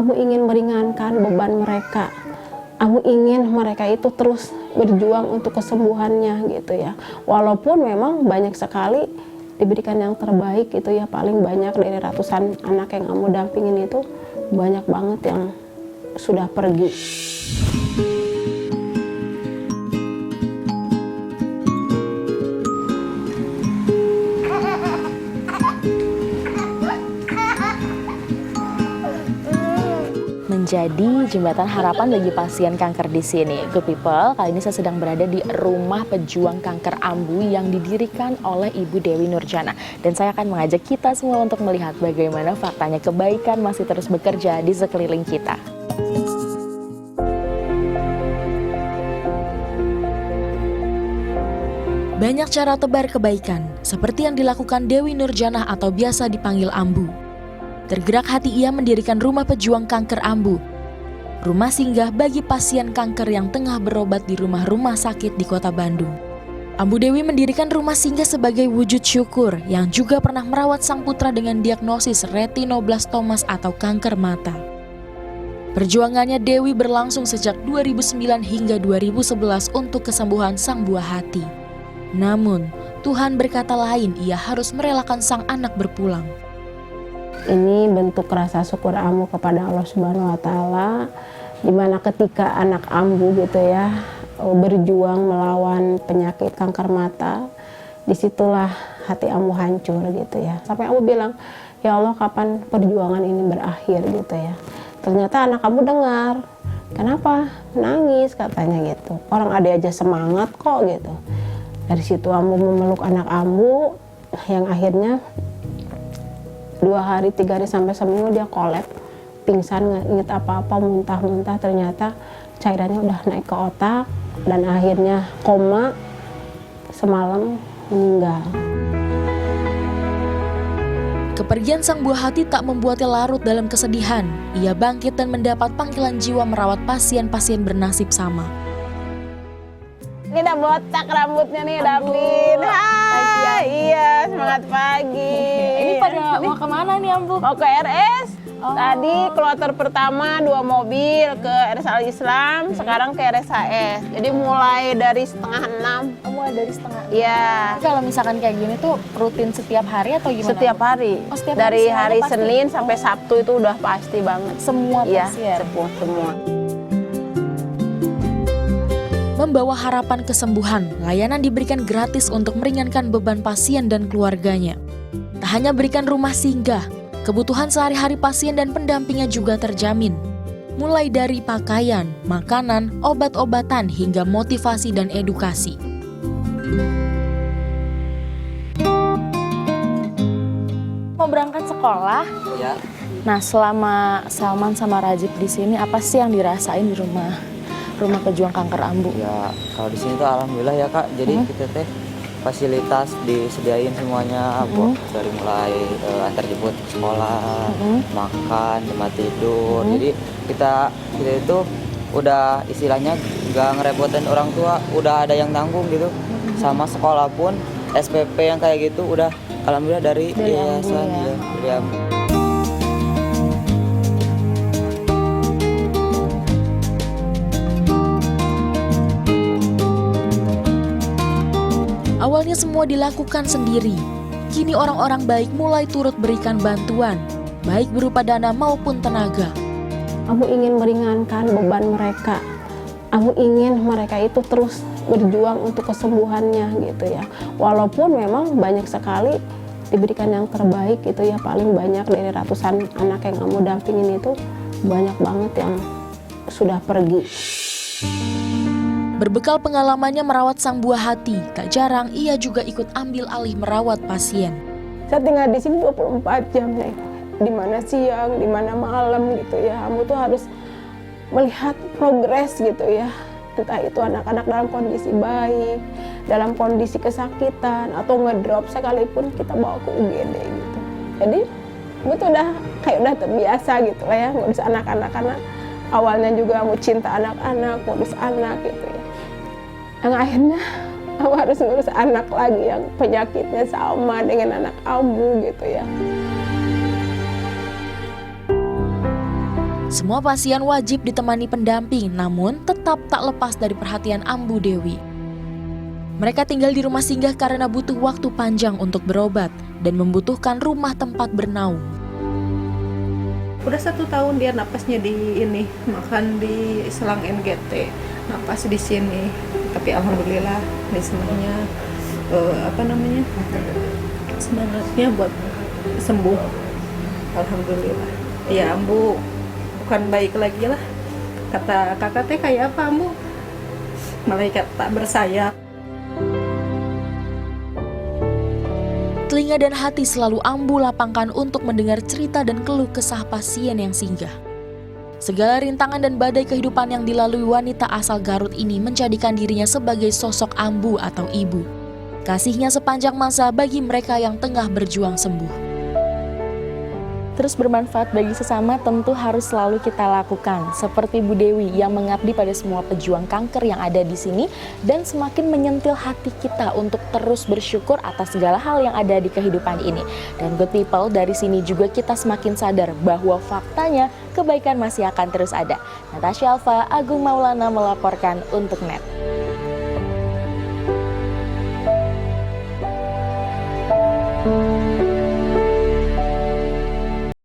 Aku ingin meringankan beban mereka. Aku ingin mereka itu terus berjuang untuk kesembuhannya gitu ya. Walaupun memang banyak sekali diberikan yang terbaik gitu ya, paling banyak dari ratusan anak yang kamu dampingin itu banyak banget yang sudah pergi. Menjadi jembatan harapan bagi pasien kanker di sini. Good people, kali ini saya sedang berada di Rumah Pejuang Kanker Ambu yang didirikan oleh Ibu Dewi Nurjana. Dan saya akan mengajak kita semua untuk melihat bagaimana faktanya kebaikan masih terus bekerja di sekeliling kita. Banyak cara tebar kebaikan, seperti yang dilakukan Dewi Nurjana atau biasa dipanggil Ambu. Tergerak hati ia mendirikan Rumah Pejuang Kanker Ambu, rumah singgah bagi pasien kanker yang tengah berobat di rumah-rumah sakit di kota Bandung. Ambu Dewi mendirikan rumah singgah sebagai wujud syukur yang juga pernah merawat sang putra dengan diagnosis retinoblastomas atau kanker mata. Perjuangannya Dewi berlangsung sejak 2009 hingga 2011 untuk kesembuhan sang buah hati. Namun, Tuhan berkata lain, ia harus merelakan sang anak berpulang. Ini bentuk rasa syukur Ambu kepada Allah Subhanahu wa Ta'ala, dimana ketika anak Ambu gitu ya berjuang melawan penyakit kanker mata, disitulah hati Ambu hancur gitu ya. Sampai Ambu bilang, ya Allah, kapan perjuangan ini berakhir gitu ya. Ternyata anak Ambu dengar, kenapa nangis katanya gitu. Orang ada aja semangat kok gitu. Dari situ Ambu memeluk anak Ambu yang akhirnya 2 hari, 3 hari sampai seminggu dia kolap, pingsan, nggak inget apa-apa, muntah-muntah, ternyata cairannya udah naik ke otak dan akhirnya koma, semalam meninggal. Kepergian sang buah hati tak membuatnya larut dalam kesedihan. Ia bangkit dan mendapat panggilan jiwa merawat pasien-pasien bernasib sama. Ini udah botak rambutnya nih, Davin. Hai, iya, semangat pagi. Ini pada mau kemana nih Ambu? Mau ke RS. Tadi kloter pertama 2 mobil ke RS Al Islam, sekarang ke RSHS. Jadi mulai dari 5:30. Mulai dari 5:30. Iya. Kalau misalkan kayak gini tuh rutin setiap hari atau gimana? Setiap hari. Oh, setiap dari hari hari pasti? Senin sampai Sabtu itu udah pasti banget. Semua Iya, pasien? semua. Membawa harapan kesembuhan, layanan diberikan gratis untuk meringankan beban pasien dan keluarganya. Tak hanya berikan rumah singgah, kebutuhan sehari-hari pasien dan pendampingnya juga terjamin. Mulai dari pakaian, makanan, obat-obatan, hingga motivasi dan edukasi. Mau berangkat sekolah? Ya, Nah, selama Salman sama Rajib di sini, apa sih yang dirasain di rumah Pejuang Kanker Ambu? ya kalau di sini tuh alhamdulillah ya Kak. Jadi kita teh fasilitas disediain semuanya, dari mulai antar jemput sekolah, makan, tempat tidur. Jadi kita itu udah istilahnya nggak ngerepotin orang tua, udah ada yang tanggung gitu. Sama sekolah pun SPP yang kayak gitu udah alhamdulillah dari yayasan Ambu, ya. ya, dari Ambu. Awalnya semua dilakukan sendiri. Kini orang-orang baik mulai turut berikan bantuan, baik berupa dana maupun tenaga. Aku ingin meringankan beban mereka. Aku ingin mereka itu terus berjuang untuk kesembuhannya gitu ya. Walaupun memang banyak sekali diberikan yang terbaik gitu ya, paling banyak dari ratusan anak yang kamu dampingin itu banyak banget yang sudah pergi. Berbekal pengalamannya merawat sang buah hati, tak jarang ia juga ikut ambil alih merawat pasien. Saya tinggal di sini 24 jam nih. Di mana siang, di mana malam gitu ya. Kamu tuh harus melihat progres gitu ya. Entah itu anak-anak dalam kondisi baik, dalam kondisi kesakitan, atau ngedrop sekalipun kita bawa ke UGD gitu. Jadi gue tuh udah terbiasa gitu lah ya, ngurus anak-anak, karena awalnya juga mau cinta anak-anak, ngurus anak gitu ya. Yang akhirnya aku harus ngurus anak lagi yang penyakitnya sama dengan anak Ambu gitu ya. Semua pasien wajib ditemani pendamping, namun tetap tak lepas dari perhatian Ambu Dewi. Mereka tinggal di rumah singgah karena butuh waktu panjang untuk berobat dan membutuhkan rumah tempat bernaung. Udah 1 tahun dia napasnya di ini, makan di selang NGT, napas di sini. Tapi alhamdulillah, bismillahnya semangatnya buat sembuh. Alhamdulillah. Ya Ambu bukan baik lagi lah. Kata kakak teh kayak apa Ambu? Malaikat tak bersayap. Telinga dan hati selalu Ambu lapangkan untuk mendengar cerita dan keluh kesah pasien yang singgah. Segala rintangan dan badai kehidupan yang dilalui wanita asal Garut ini menjadikan dirinya sebagai sosok Ambu atau ibu. Kasihnya sepanjang masa bagi mereka yang tengah berjuang sembuh. Terus bermanfaat bagi sesama tentu harus selalu kita lakukan. Seperti Bu Dewi yang mengabdi pada semua pejuang kanker yang ada di sini dan semakin menyentil hati kita untuk terus bersyukur atas segala hal yang ada di kehidupan ini. Dan good people, dari sini juga kita semakin sadar bahwa faktanya kebaikan masih akan terus ada. Natasha Alfa, Agung Maulana melaporkan untuk NET.